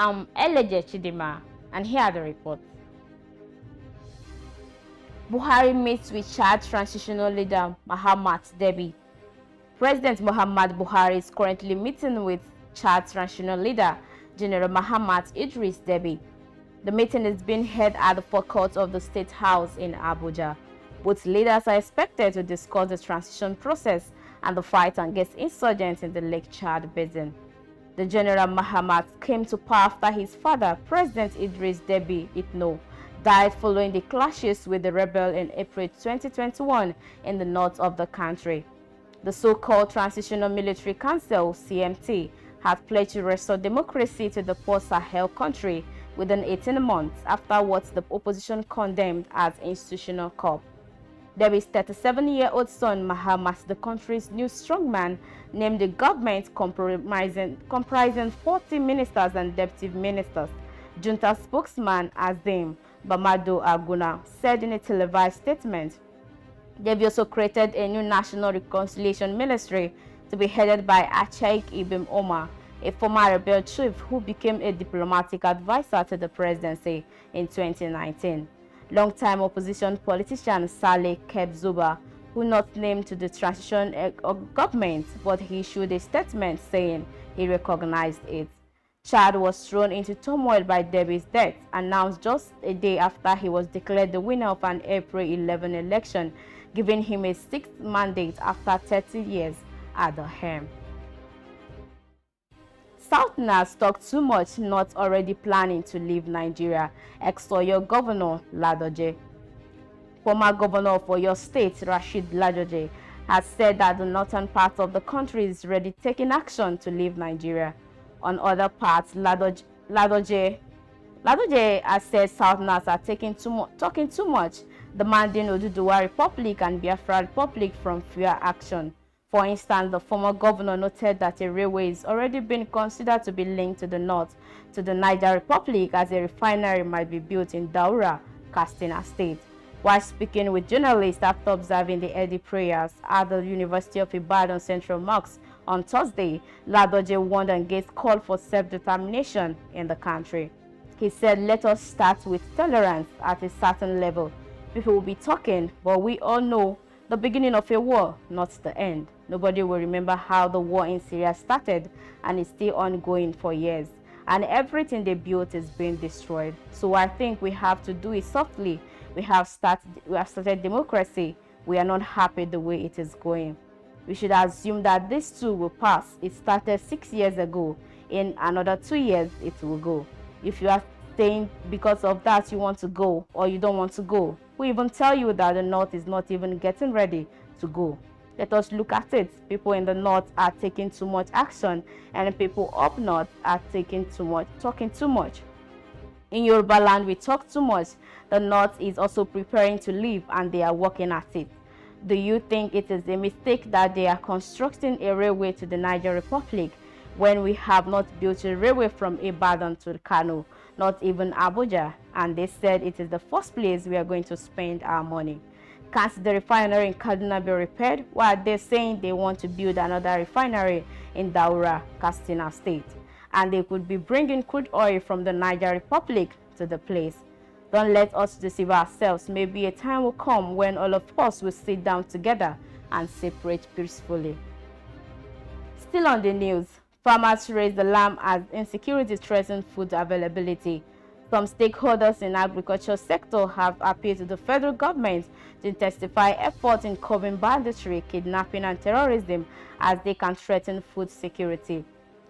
I'm Deby, and here are the reports. Buhari meets with Chad transitional leader Mahamat Deby. President Muhammad Buhari is currently meeting with Chad transitional leader General Mahamat Idris Deby. The meeting is being held at the forecourt of the State House in Abuja. Both leaders are expected to discuss the transition process and the fight against insurgents in the Lake Chad Basin. The General Mahamat came to power after his father, President Idris Deby Itno, died following the clashes with the rebel in April 2021 in the north of the country. The so-called Transitional Military Council, CMT, had pledged to restore democracy to the post-Sahel country within 18 months after what the opposition condemned as institutional coup. Deby's 37-year-old son, Mahamat, the country's new strongman, named the government comprising 40 ministers and deputy ministers. Junta spokesman Azim Bamado Aguna said in a televised statement. Deby also created a new national reconciliation ministry to be headed by Achaik Ibn Omar, a former rebel chief who became a diplomatic advisor to the presidency in 2019. Longtime opposition politician Saleh Kebzuba, who not named to the transition government, but he issued a statement saying he recognized it. Chad was thrown into turmoil by Deby's death, announced just a day after he was declared the winner of an April 11 election, giving him a sixth mandate after 30 years at the helm. Southerners talk too much, not already planning to leave Nigeria, ex-Oyo Governor Ladoje. Former Governor of Oyo State, Rashid Ladoje, has said that the northern part of the country is ready taking action to leave Nigeria. On other parts, Ladoje has said Southerners are talking too much, demanding Oduduwa Republic and Biafra Republic from fewer action. For instance, the former governor noted that a railway is already being considered to be linked to the north, to the Niger Republic, as a refinery might be built in Daura, Katsina State. While speaking with journalists after observing the Eid prayers at the University of Ibadan Central Mosque on Thursday, Ladoje warned against call for self-determination in the country. He said, "Let us start with tolerance at a certain level. People will be talking, but we all know the beginning of a war, not the end. Nobody will remember how the war in Syria started and is still ongoing for years. And everything they built is being destroyed. So I think we have to do it softly. We have started democracy. We are not happy the way it is going. We should assume that this too will pass. It started 6 years ago. In another 2 years, it will go. If you are saying because of that you want to go or you don't want to go, we even tell you that the north is not even getting ready to go. Let us look at it. People in the north are taking too much action, and people up north are talking too much. In Yoruba land, we talk too much. The north is also preparing to leave, and they are working at it. Do you think it is a mistake that they are constructing a railway to the Niger Republic when we have not built a railway from Ibadan to Kano, not even Abuja, and they said it is the first place we are going to spend our money? Can't the refinery in Kaduna be repaired? Why are they saying they want to build another refinery in Daura, Katsina State? And they could be bringing crude oil from the Niger Republic to the place. Don't let us deceive ourselves. Maybe a time will come when all of us will sit down together and separate peacefully." Still on the news, farmers raise the alarm as insecurity threatens food availability. Some stakeholders in the agriculture sector have appealed to the federal government to intensify efforts in curbing banditry, kidnapping, and terrorism as they can threaten food security.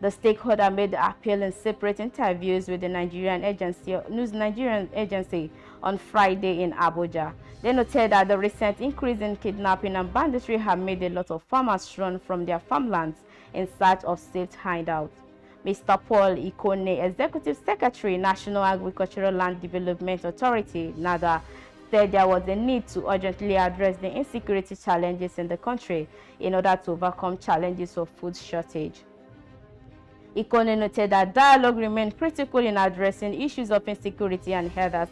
The stakeholder made the appeal in separate interviews with the News Nigerian agency on Friday in Abuja. They noted that the recent increase in kidnapping and banditry have made a lot of farmers run from their farmlands in search of safe hideouts. Mr. Paul Ikone, Executive Secretary, National Agricultural Land Development Authority, NADA, said there was a need to urgently address the insecurity challenges in the country in order to overcome challenges of food shortage. Ikone noted that dialogue remained critical in addressing issues of insecurity and herders,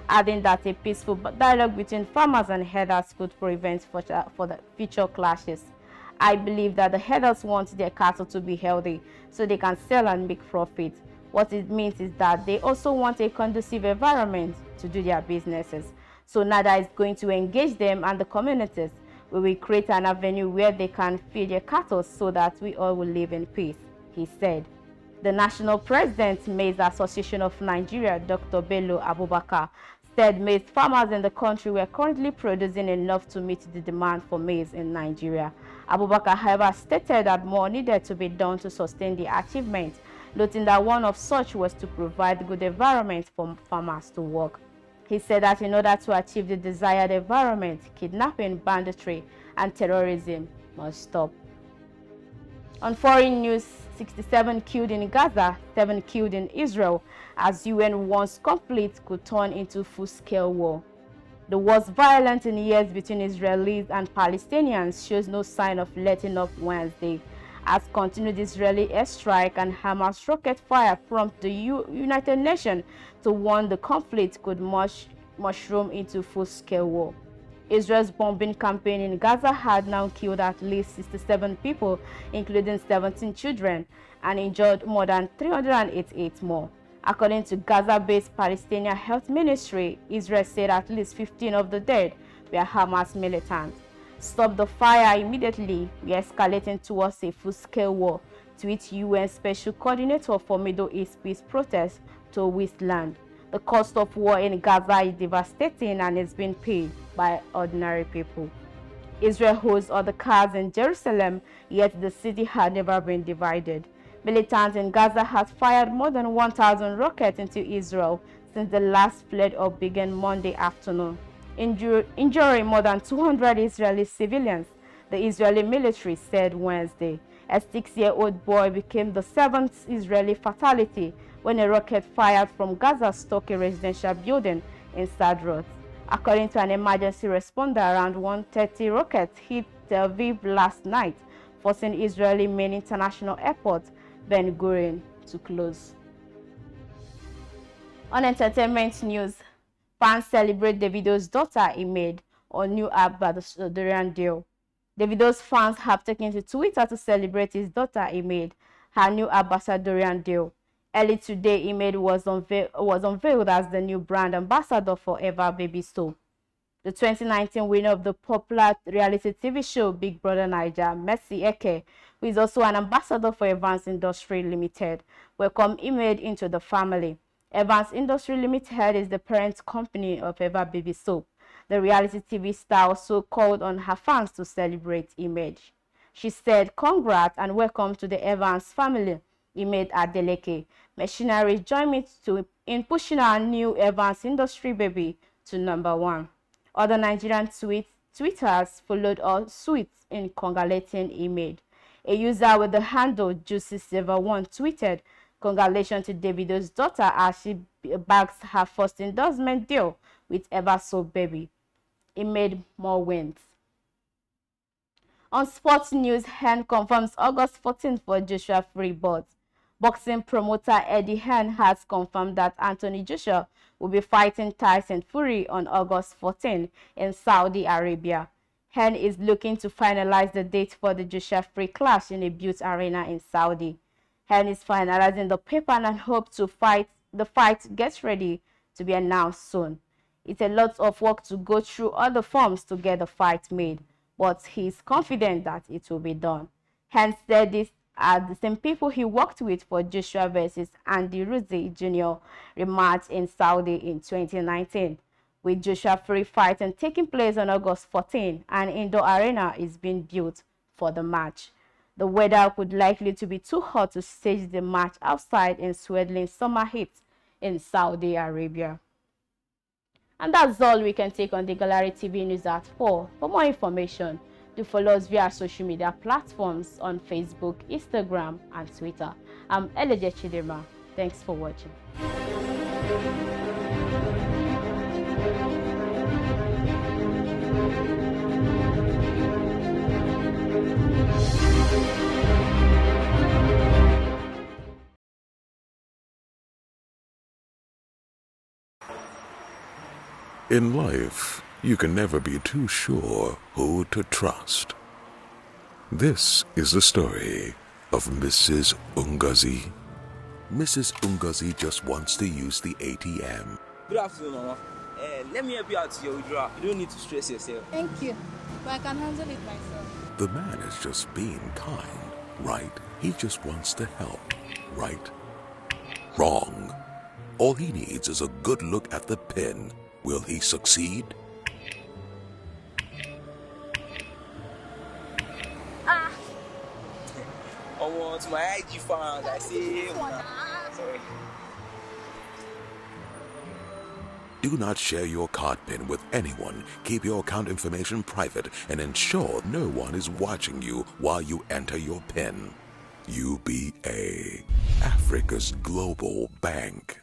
adding that a peaceful dialogue between farmers and herders could prevent for the future clashes. "I believe that the herders want their cattle to be healthy so they can sell and make profit. What it means is that they also want a conducive environment to do their businesses. So NADA is going to engage them and the communities. We will create an avenue where they can feed their cattle so that we all will live in peace, he said. The national president, Maize Association of Nigeria, Dr. Bello Abubakar, said maize farmers in the country were currently producing enough to meet the demand for maize in Nigeria. Abubakar, however, stated that more needed to be done to sustain the achievement, noting that one of such was to provide good environment for farmers to work. He said that in order to achieve the desired environment, kidnapping, banditry, and terrorism must stop. On foreign news, 67 killed in Gaza, 7 killed in Israel, as UN warns conflict could turn into full-scale war. The worst violence in years between Israelis and Palestinians shows no sign of letting up Wednesday, as continued Israeli airstrike and Hamas rocket fire prompt the United Nations to warn the conflict could mushroom into full-scale war. Israel's bombing campaign in Gaza had now killed at least 67 people, including 17 children, and injured more than 388 more. According to Gaza-based Palestinian Health Ministry, Israel said at least 15 of the dead were Hamas militants. Stop the fire immediately. We are escalating towards a full-scale war, tweet UN Special Coordinator for Middle East Peace Protests to Westland. The cost of war in Gaza is devastating and is being paid by ordinary people. Israel holds other cars in Jerusalem, yet the city had never been divided. Militants in Gaza have fired more than 1,000 rockets into Israel since the last flare-up began Monday afternoon, injuring more than 200 Israeli civilians, the Israeli military said Wednesday. A 6-year-old boy became the 7th Israeli fatality when a rocket fired from Gaza struck a residential building in Sderot. According to an emergency responder, around 130 rockets hit Tel Aviv last night, forcing Israeli main international airport, Ben Gurion, to close. On entertainment news, fans celebrate Davido's daughter Imade on new app by the Dorian deal. Davido's fans have taken to Twitter to celebrate his daughter Imade, her new ambassadorian deal. Early today, Imade was unveiled as the new brand ambassador for Eva Baby Soap. The 2019 winner of the popular reality TV show Big Brother Naija, Mercy Eke, who is also an ambassador for Evans Industry Limited, welcomed Imade into the family. Evans Industry Limited is the parent company of Eva Baby Soap. The reality TV star also called on her fans to celebrate Imade. She said, "Congrats and welcome to the Evans family, Imade Adeleke. Machinery join me in pushing our new Evans Industry baby to #1. Other Nigerian tweeters followed suit in congratulating Imade. A user with the handle Juicy71 tweeted, "Congratulations to Davido's daughter as she bags her first endorsement deal with Eva Soap Baby. Imade more wins." On sports news, Hen confirms August 14th for Joshua free bout. Boxing promoter Eddie Hearn has confirmed that Anthony Joshua will be fighting Tyson Fury on August 14 in Saudi Arabia. Hearn is looking to finalize the date for the Joshua free clash in a built arena in Saudi. Hearn is finalizing the paper and hopes the fight gets ready to be announced soon. It's a lot of work to go through all the forms to get the fight made, but he is confident that it will be done. Hearn said this are the same people he worked with for Joshua versus Andy Ruiz Jr. rematch in Saudi in 2019. With Joshua free fighting taking place on August 14, an indoor arena is being built for the match. The weather would likely to be too hot to stage the match outside in sweltering summer heat in Saudi Arabia. And that's all we can take on the Gallery TV News at 4. For more information, do follow us via social media platforms on Facebook, Instagram, and Twitter. I'm Eleje Chidema. Thanks for watching. In life, you can never be too sure who to trust. This is the story of Mrs. Ungazi. Mrs. Ungozi just wants to use the ATM. Good afternoon, Mama. Let me help you out to your withdrawal. You don't need to stress yourself. Thank you, but I can handle it myself. The man is just being kind, right? He just wants to help, right? Wrong. All he needs is a good look at the pin. Will he succeed? I want my IG fans. I say, sorry. Do not share your card PIN with anyone. Keep your account information private and ensure no one is watching you while you enter your PIN. UBA, Africa's global bank.